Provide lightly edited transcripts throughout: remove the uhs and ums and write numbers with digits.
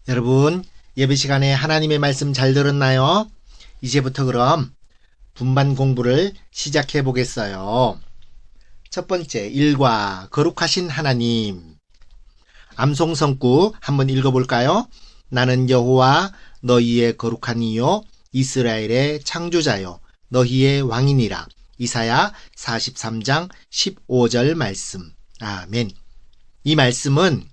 여러분, 예배 시간에 하나님의 말씀 잘 들었나요? 이제부터 그럼 분반 공부를 시작해 보겠어요. 첫 번째, 1과 거룩하신 하나님. 암송성구 한번 읽어볼까요? 나는 여호와 너희의 거룩한 이요 이스라엘의 창조자요 너희의 왕이니라. 이사야 43장 15절 말씀. 아멘. 이 말씀은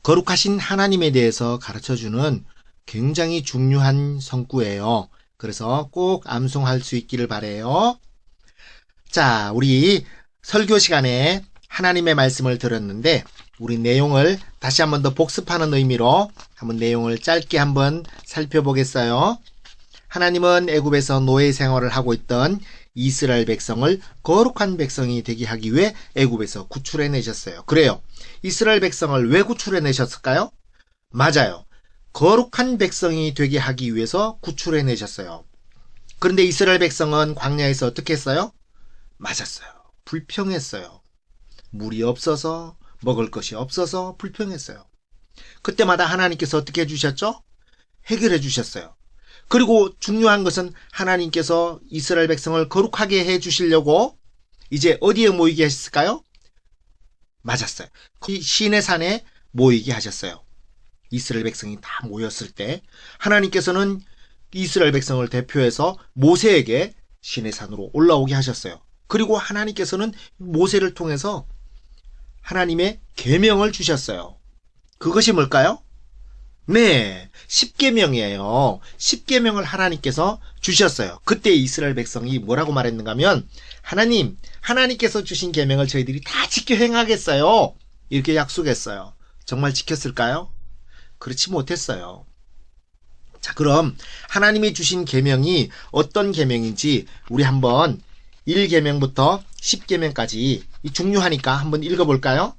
거룩하신 하나님에 대해서 가르쳐주는 굉장히 중요한 성구예요. 그래서 꼭 암송할 수 있기를 바라요. 자, 우리 설교 시간에 하나님의 말씀을 들었는데 우리 내용을 다시 한번 더 복습하는 의미로 한번 내용을 짧게 한번 살펴보겠어요. 하나님은 애굽에서 노예 생활을 하고 있던 이스라엘 백성을 거룩한 백성이 되게 하기 위해 애굽에서 구출해 내셨어요. 그래요. 이스라엘 백성을 왜 구출해 내셨을까요? 맞아요. 거룩한 백성이 되게 하기 위해서 구출해 내셨어요. 그런데 이스라엘 백성은 광야에서 어떻게 했어요? 맞았어요. 불평했어요. 물이 없어서, 먹을 것이 없어서 불평했어요. 그때마다 하나님께서 어떻게 해주셨죠? 해결해 주셨어요. 그리고 중요한 것은 하나님께서 이스라엘 백성을 거룩하게 해주시려고 이제 어디에 모이게 하셨을까요? 맞았어요. 시내산에 모이게 하셨어요. 이스라엘 백성이 다 모였을 때 하나님께서는 이스라엘 백성을 대표해서 모세에게 시내산으로 올라오게 하셨어요. 그리고 하나님께서는 모세를 통해서 하나님의 계명을 주셨어요. 그것이 뭘까요? 네, 십계명이에요. 십계명을 하나님께서 주셨어요. 그때 이스라엘 백성이 뭐라고 말했는가 하면 하나님께서 주신 계명을 저희들이 다 지켜 행하겠어요. 이렇게 약속했어요. 정말 지켰을까요? 그렇지 못했어요. 자, 그럼 하나님이 주신 계명이 어떤 계명인지 우리 한번 1계명부터 10계명까지 중요하니까 한번 읽어볼까요?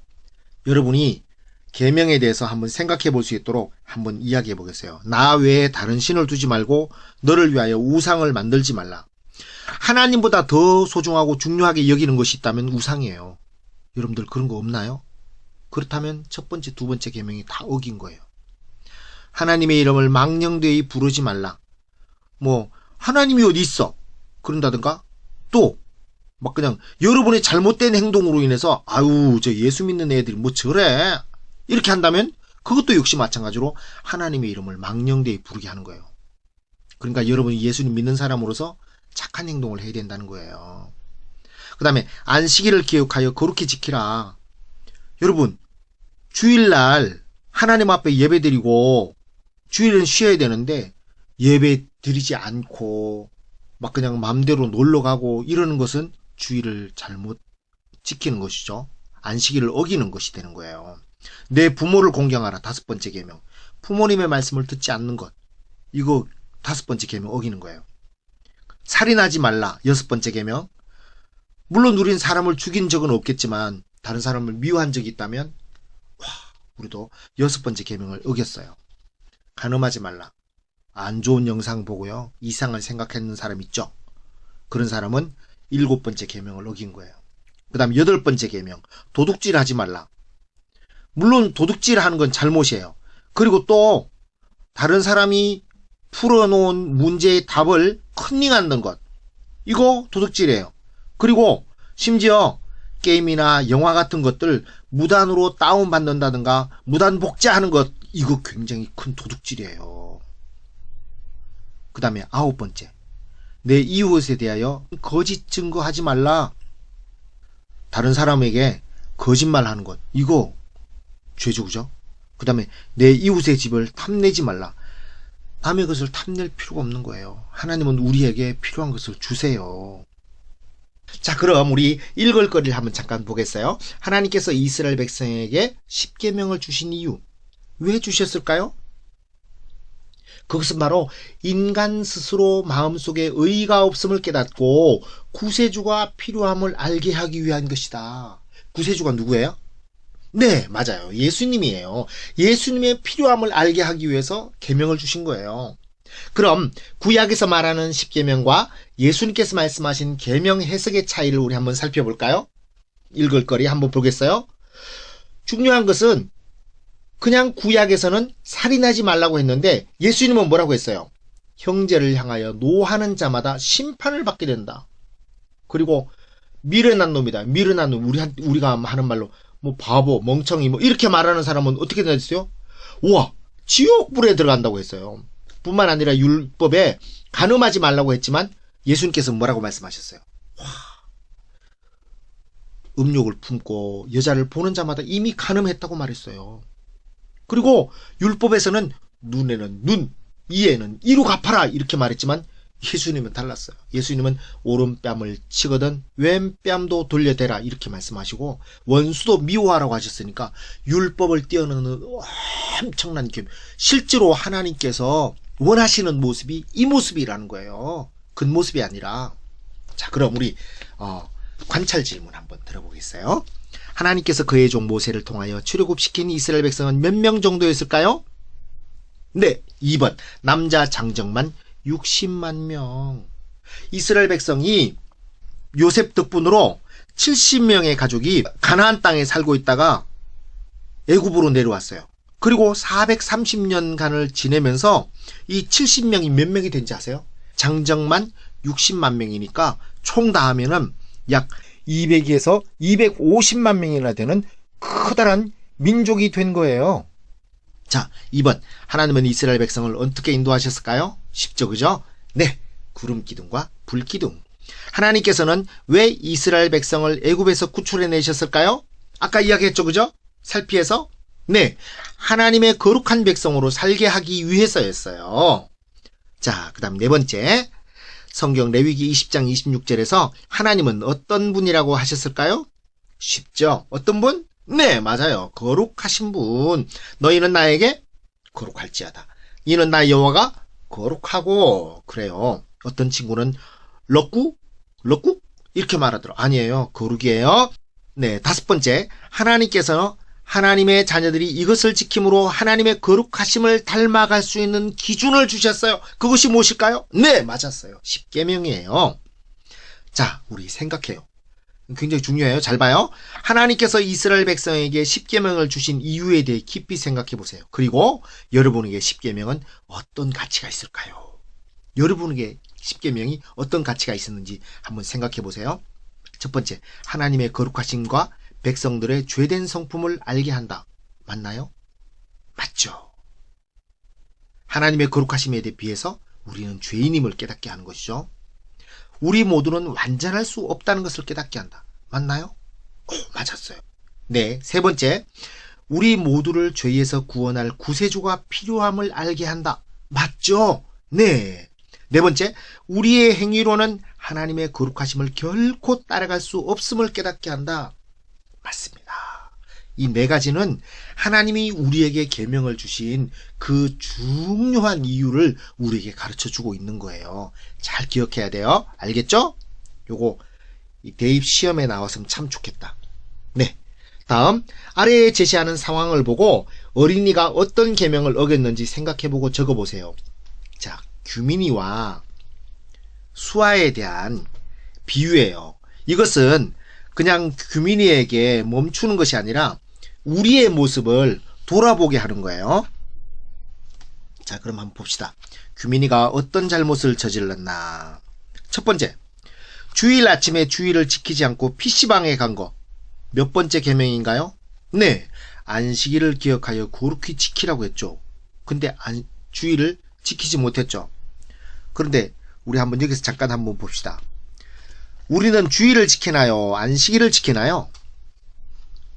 여러분이 계명에 대해서 한번 생각해 볼 수 있도록 한번 이야기해 보겠어요. 나 외에 다른 신을 두지 말고 너를 위하여 우상을 만들지 말라. 하나님보다 더 소중하고 중요하게 여기는 것이 있다면 우상이에요. 여러분들 그런 거 없나요? 그렇다면 첫 번째, 두 번째 계명이 다 어긴 거예요. 하나님의 이름을 망령되이 부르지 말라. 하나님이 어디 있어? 그런다든가 또 막 그냥 여러분의 잘못된 행동으로 인해서 저 예수 믿는 애들이 저래? 이렇게 한다면 그것도 역시 마찬가지로 하나님의 이름을 망령되이 부르게 하는 거예요. 그러니까 여러분이 예수님 믿는 사람으로서 착한 행동을 해야 된다는 거예요. 그 다음에 안식일을 기억하여 거룩히 지키라. 여러분, 주일날 하나님 앞에 예배드리고 주일은 쉬어야 되는데 예배 드리지 않고 막 그냥 마음대로 놀러가고 이러는 것은 주일을 잘못 지키는 것이죠. 안식일을 어기는 것이 되는 거예요. 내 부모를 공경하라. 5번째 계명. 부모님의 말씀을 듣지 않는 것. 이거 5번째 계명 어기는 거예요. 살인하지 말라. 6번째 계명. 물론 우린 사람을 죽인 적은 없겠지만 다른 사람을 미워한 적이 있다면 우리도 6번째 계명을 어겼어요. 간음하지 말라. 안 좋은 영상 보고요. 이상한 생각했는 사람 있죠. 그런 사람은 7번째 계명을 어긴 거예요. 그 다음 8번째 계명. 도둑질하지 말라. 물론 도둑질하는 건 잘못이에요. 그리고 또 다른 사람이 풀어놓은 문제의 답을 컨닝하는 것. 이거 도둑질이에요. 그리고 심지어 게임이나 영화 같은 것들 무단으로 다운받는다든가 무단 복제하는 것. 이거 굉장히 큰 도둑질이에요. 그 다음에 9번째. 내 이웃에 대하여 거짓 증거하지 말라. 다른 사람에게 거짓말하는 것. 이거 죄죠, 그죠? 그 다음에 내 이웃의 집을 탐내지 말라. 남의 것을 탐낼 필요가 없는 거예요. 하나님은 우리에게 필요한 것을 주세요. 자, 그럼 우리 읽을 거리를 한번 잠깐 보겠어요. 하나님께서 이스라엘 백성에게 십계명을 주신 이유. 왜 주셨을까요? 그것은 바로 인간 스스로 마음속에 의의가 없음을 깨닫고 구세주가 필요함을 알게 하기 위한 것이다. 구세주가 누구예요? 네, 맞아요. 예수님이에요. 예수님의 필요함을 알게 하기 위해서 계명을 주신 거예요. 그럼 구약에서 말하는 십계명과 예수님께서 말씀하신 계명 해석의 차이를 우리 한번 살펴볼까요? 읽을 거리 한번 보겠어요? 중요한 것은 그냥 구약에서는 살인하지 말라고 했는데 예수님은 뭐라고 했어요? 형제를 향하여 노하는 자마다 심판을 받게 된다. 그리고 미련한 놈이다. 미련한 놈. 우리가 하는 말로 뭐 바보, 멍청이 뭐 이렇게 말하는 사람은 어떻게 됐어요? 우와, 지옥불에 들어간다고 했어요. 뿐만 아니라 율법에 간음하지 말라고 했지만 예수님께서 뭐라고 말씀하셨어요? 음욕을 품고 여자를 보는 자마다 이미 간음했다고 말했어요. 그리고 율법에서는 눈에는 눈, 이에는 이로 갚아라 이렇게 말했지만 예수님은 달랐어요. 예수님은 오른뺨을 치거든 왼뺨도 돌려대라 이렇게 말씀하시고 원수도 미워하라고 하셨으니까 율법을 뛰어넘는 엄청난 기회. 실제로 하나님께서 원하시는 모습이 이 모습이라는 거예요. 겉모습이 아니라. 자, 그럼 우리 관찰 질문 한번 들어보겠어요. 하나님께서 그의 종 모세를 통하여 출애굽시킨 이스라엘 백성은 몇 명 정도였을까요? 네, 2번 남자 장정만 60만 명. 이스라엘 백성이 요셉 덕분으로 70명의 가족이 가나안 땅에 살고 있다가 애굽으로 내려왔어요. 그리고 430년간을 지내면서 이 70명이 몇 명이 된지 아세요? 장정만 60만 명이니까 총 다 하면은 약 200에서 250만 명이나 되는 커다란 민족이 된 거예요. 자, 2번. 하나님은 이스라엘 백성을 어떻게 인도하셨을까요? 쉽죠, 그죠? 네, 구름 기둥과 불 기둥. 하나님께서는 왜 이스라엘 백성을 애굽에서 구출해 내셨을까요? 아까 이야기했죠, 그죠? 살피해서? 네, 하나님의 거룩한 백성으로 살게 하기 위해서였어요. 자, 그 다음 네 번째. 성경 레위기 20장 26절에서 하나님은 어떤 분이라고 하셨을까요? 쉽죠? 어떤 분? 네, 맞아요. 거룩하신 분. 너희는 나에게 거룩할지어다. 이는 나 여호와가 거룩하고. 그래요. 어떤 친구는 럭구? 이렇게 말하더라고요. 아니에요. 거룩이에요. 네, 다섯 번째. 하나님께서는 하나님의 자녀들이 이것을 지킴으로 하나님의 거룩하심을 닮아갈 수 있는 기준을 주셨어요. 그것이 무엇일까요? 네, 맞았어요. 십계명이에요. 자, 우리 생각해요. 굉장히 중요해요. 잘 봐요. 하나님께서 이스라엘 백성에게 십계명을 주신 이유에 대해 깊이 생각해 보세요. 그리고 여러분에게 십계명은 어떤 가치가 있을까요? 여러분에게 십계명이 어떤 가치가 있었는지 한번 생각해 보세요. 첫 번째, 하나님의 거룩하심과 백성들의 죄된 성품을 알게 한다. 맞나요? 맞죠. 하나님의 거룩하심에 비해서 우리는 죄인임을 깨닫게 하는 것이죠. 우리 모두는 완전할 수 없다는 것을 깨닫게 한다. 맞나요? 맞았어요. 네, 세 번째, 우리 모두를 죄에서 구원할 구세주가 필요함을 알게 한다. 맞죠? 네. 네 번째, 우리의 행위로는 하나님의 거룩하심을 결코 따라갈 수 없음을 깨닫게 한다. 맞습니다. 이 네 가지는 하나님이 우리에게 계명을 주신 그 중요한 이유를 우리에게 가르쳐주고 있는 거예요. 잘 기억해야 돼요. 알겠죠? 요거 대입 시험에 나왔으면 참 좋겠다. 네. 다음, 아래에 제시하는 상황을 보고 어린이가 어떤 계명을 어겼는지 생각해보고 적어보세요. 자, 규민이와 수아에 대한 비유예요. 이것은 그냥 규민이에게 멈추는 것이 아니라 우리의 모습을 돌아보게 하는 거예요. 자, 그럼 한번 봅시다. 규민이가 어떤 잘못을 저질렀나. 첫 번째, 주일 아침에 주일을 지키지 않고 PC방에 간 거. 몇 번째 계명인가요? 네, 안식일을 기억하여 거룩히 지키라고 했죠. 근데 주일을 지키지 못했죠. 그런데 우리 한번 여기서 잠깐 한번 봅시다. 우리는 주일을 지키나요? 안식일을 지키나요?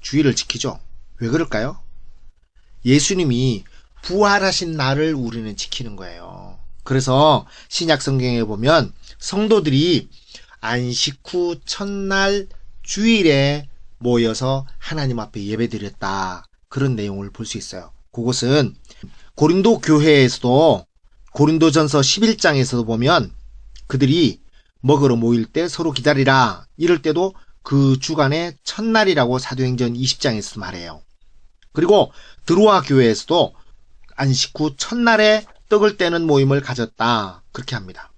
주일을 지키죠. 왜 그럴까요? 예수님이 부활하신 날을 우리는 지키는 거예요. 그래서 신약 성경에 보면 성도들이 안식 후 첫날 주일에 모여서 하나님 앞에 예배드렸다. 그런 내용을 볼 수 있어요. 그것은 고린도 교회에서도 고린도전서 11장에서도 보면 그들이 먹으러 모일 때 서로 기다리라. 이럴 때도 그 주간의 첫날이라고 사도행전 20장에서 말해요. 그리고 드로아 교회에서도 안식 후 첫날에 떡을 떼는 모임을 가졌다. 그렇게 합니다.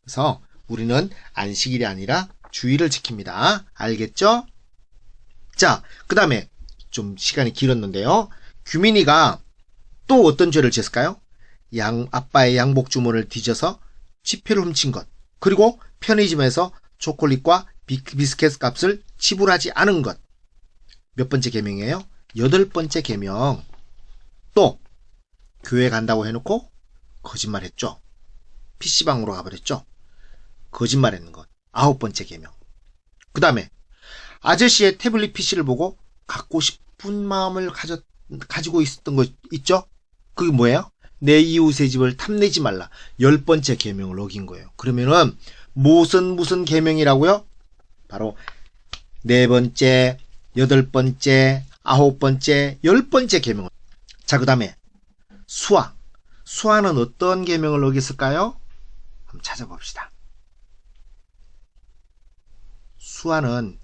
그래서 우리는 안식일이 아니라 주일을 지킵니다. 알겠죠? 자, 그 다음에 좀 시간이 길었는데요. 규민이가 또 어떤 죄를 지었을까요? 아빠의 양복 주머니를 뒤져서 지폐를 훔친 것. 그리고 편의점에서 초콜릿과 비스켓 값을 지불하지 않은 것. 몇 번째 계명이에요? 8번째 계명. 또 교회 간다고 해놓고 거짓말했죠. PC방으로 가버렸죠. 거짓말했는 것. 9번째 계명. 그 다음에 아저씨의 태블릿 PC를 보고 갖고 싶은 마음을 가지고 있었던 거 있죠? 그게 뭐예요? 내 이웃의 집을 탐내지 말라. 10번째 계명을 어긴 거예요. 그러면은 무슨 계명이라고요? 바로 4번째, 8번째, 9번째, 10번째 계명을. 자, 그 다음에 수아. 수아는 어떤 계명을 어겼을까요? 한번 찾아봅시다. 수아는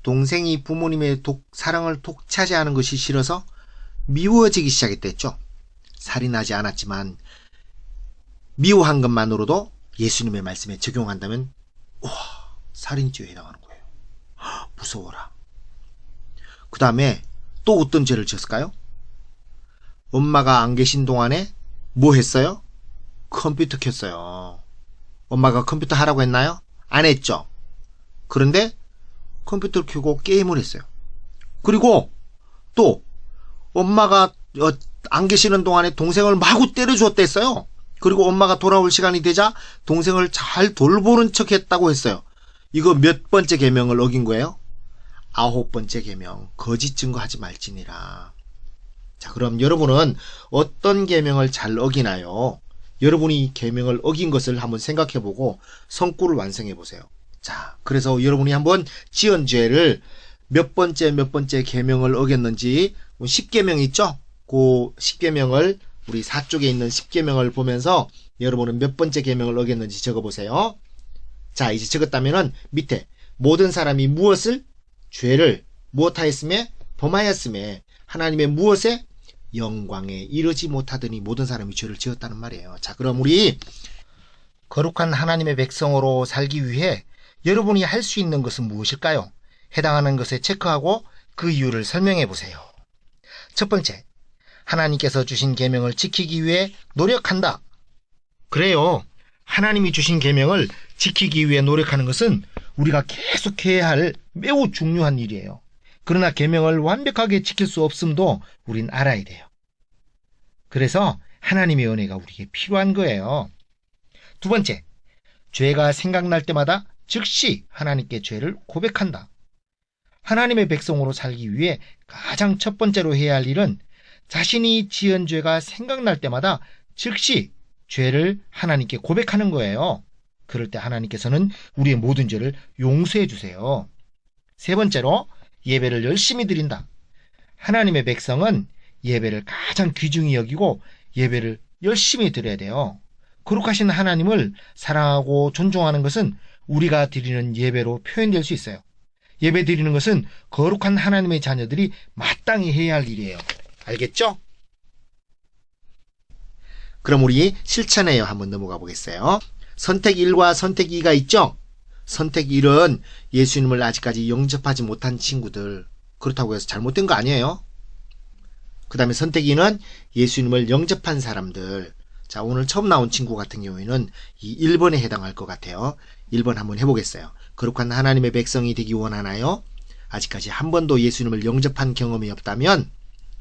동생이 부모님의 사랑을 독차지하는 것이 싫어서 미워지기 시작했댔죠. 살인하지 않았지만 미워한 것만으로도 예수님의 말씀에 적용한다면 살인죄에 해당하는 거예요. 무서워라. 그 다음에 또 어떤 죄를 지었을까요? 엄마가 안 계신 동안에 뭐 했어요? 컴퓨터 켰어요. 엄마가 컴퓨터 하라고 했나요? 안 했죠. 그런데 컴퓨터를 켜고 게임을 했어요. 그리고 또 엄마가 안 계시는 동안에 동생을 마구 때려주었댔어요. 그리고 엄마가 돌아올 시간이 되자 동생을 잘 돌보는 척 했다고 했어요. 이거 몇 번째 계명을 어긴 거예요? 9번째 계명. 거짓 증거하지 말지니라. 자, 그럼 여러분은 어떤 계명을 잘 어기나요? 여러분이 계명을 어긴 것을 한번 생각해보고 성구를 완성해보세요. 자, 그래서 여러분이 한번 지은 죄를 몇 번째 계명을 어겼는지 10계명 있죠? 그 10계명을 우리 4쪽에 있는 10계명을 보면서 여러분은 몇 번째 계명을 어겼는지 적어보세요. 자, 이제 적었다면은 밑에 모든 사람이 죄를 무엇하였음에 범하였음에 하나님의 무엇에 영광에 이르지 못하더니 모든 사람이 죄를 지었다는 말이에요. 자, 그럼 우리 거룩한 하나님의 백성으로 살기 위해 여러분이 할 수 있는 것은 무엇일까요? 해당하는 것에 체크하고 그 이유를 설명해 보세요. 첫 번째, 하나님께서 주신 계명을 지키기 위해 노력한다. 그래요. 하나님이 주신 계명을 지키기 위해 노력하는 것은 우리가 계속해야 할 매우 중요한 일이에요. 그러나 계명을 완벽하게 지킬 수 없음도 우린 알아야 돼요. 그래서 하나님의 은혜가 우리에게 필요한 거예요. 두 번째, 죄가 생각날 때마다 즉시 하나님께 죄를 고백한다. 하나님의 백성으로 살기 위해 가장 첫 번째로 해야 할 일은 자신이 지은 죄가 생각날 때마다 즉시 죄를 하나님께 고백하는 거예요. 그럴 때 하나님께서는 우리의 모든 죄를 용서해 주세요. 세 번째로 예배를 열심히 드린다. 하나님의 백성은 예배를 가장 귀중히 여기고 예배를 열심히 드려야 돼요. 거룩하신 하나님을 사랑하고 존중하는 것은 우리가 드리는 예배로 표현될 수 있어요. 예배 드리는 것은 거룩한 하나님의 자녀들이 마땅히 해야 할 일이에요. 알겠죠? 그럼 우리 실천에 한번 넘어가 보겠어요. 선택 1과 선택 2가 있죠? 선택 1은 예수님을 아직까지 영접하지 못한 친구들, 그렇다고 해서 잘못된 거 아니에요. 그 다음에 선택 2는 예수님을 영접한 사람들. 자, 오늘 처음 나온 친구 같은 경우에는 이 1번에 해당할 것 같아요. 1번 한번 해보겠어요. 거룩한 하나님의 백성이 되기 원하나요? 아직까지 한 번도 예수님을 영접한 경험이 없다면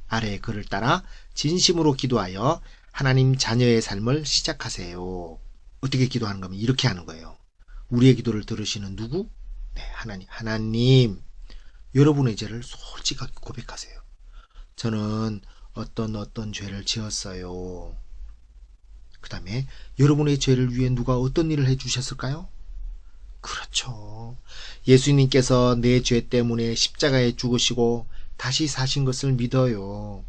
아래의 글을 따라 진심으로 기도하여 하나님 자녀의 삶을 시작하세요. 어떻게 기도하는 거면 이렇게 하는 거예요. 우리의 기도를 들으시는 누구? 네, 하나님. 하나님, 여러분의 죄를 솔직하게 고백하세요. 저는 어떤 죄를 지었어요. 그 다음에 여러분의 죄를 위해 누가 어떤 일을 해주셨을까요? 그렇죠. 예수님께서 내 죄 때문에 십자가에 죽으시고 다시 사신 것을 믿어요.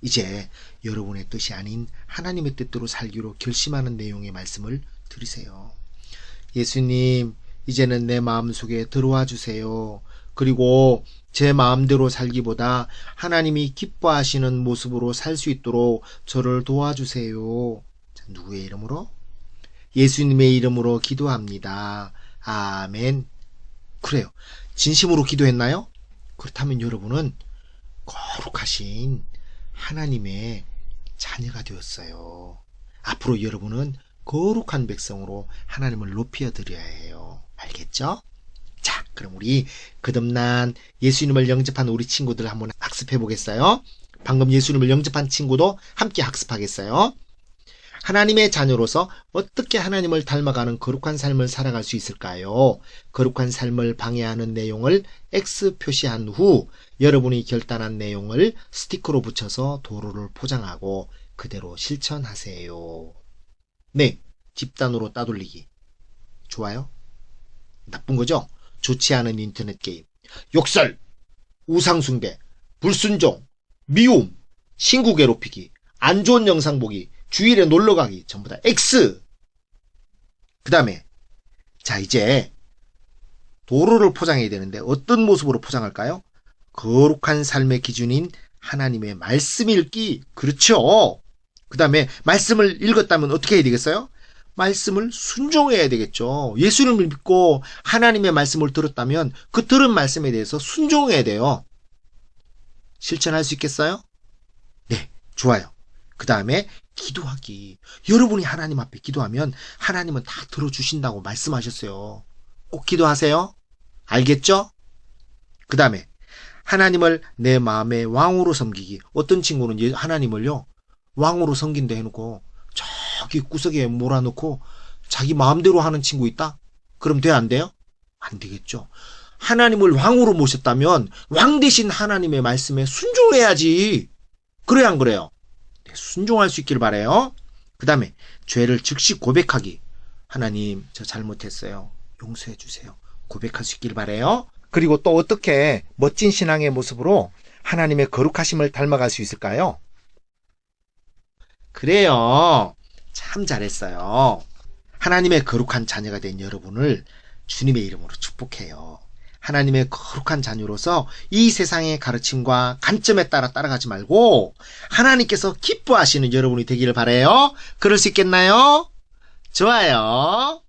이제 여러분의 뜻이 아닌 하나님의 뜻대로 살기로 결심하는 내용의 말씀을 들으세요. 예수님, 이제는 내 마음속에 들어와 주세요. 그리고 제 마음대로 살기보다 하나님이 기뻐하시는 모습으로 살 수 있도록 저를 도와주세요. 자, 누구의 이름으로? 예수님의 이름으로 기도합니다. 아멘. 그래요. 진심으로 기도했나요? 그렇다면 여러분은 거룩하신 하나님의 자녀가 되었어요. 앞으로 여러분은 거룩한 백성으로 하나님을 높여 드려야 해요. 알겠죠? 자, 그럼 우리 거듭난 예수님을 영접한 우리 친구들 한번 학습해 보겠어요. 방금 예수님을 영접한 친구도 함께 학습하겠어요. 하나님의 자녀로서 어떻게 하나님을 닮아가는 거룩한 삶을 살아갈 수 있을까요? 거룩한 삶을 방해하는 내용을 X 표시한 후 여러분이 결단한 내용을 스티커로 붙여서 도로를 포장하고 그대로 실천하세요. 네, 집단으로 따돌리기. 좋아요? 나쁜 거죠? 좋지 않은 인터넷 게임. 욕설, 우상숭배, 불순종, 미움, 친구 괴롭히기, 안 좋은 영상 보기, 주일에 놀러가기 전부 다 X. 그 다음에 자 이제 도로를 포장해야 되는데 어떤 모습으로 포장할까요? 거룩한 삶의 기준인 하나님의 말씀 읽기. 그렇죠. 그 다음에 말씀을 읽었다면 어떻게 해야 되겠어요? 말씀을 순종해야 되겠죠. 예수님을 믿고 하나님의 말씀을 들었다면 그 들은 말씀에 대해서 순종해야 돼요. 실천할 수 있겠어요? 네, 좋아요. 그 다음에 기도하기. 여러분이 하나님 앞에 기도하면 하나님은 다 들어주신다고 말씀하셨어요. 꼭 기도하세요. 알겠죠? 그 다음에 하나님을 내 마음의 왕으로 섬기기. 어떤 친구는 하나님을요 왕으로 섬긴다 해놓고 저기 구석에 몰아놓고 자기 마음대로 하는 친구 있다? 그럼 돼, 안 돼요? 안 되겠죠. 하나님을 왕으로 모셨다면 왕 대신 하나님의 말씀에 순종해야지. 그래야 안 그래요? 네, 순종할 수 있길 바라요. 그 다음에 죄를 즉시 고백하기. 하나님, 저 잘못했어요. 용서해 주세요. 고백할 수 있길 바라요. 그리고 또 어떻게 멋진 신앙의 모습으로 하나님의 거룩하심을 닮아갈 수 있을까요? 그래요. 참 잘했어요. 하나님의 거룩한 자녀가 된 여러분을 주님의 이름으로 축복해요. 하나님의 거룩한 자녀로서 이 세상의 가르침과 관점에 따라 따라가지 말고 하나님께서 기뻐하시는 여러분이 되기를 바라요. 그럴 수 있겠나요? 좋아요.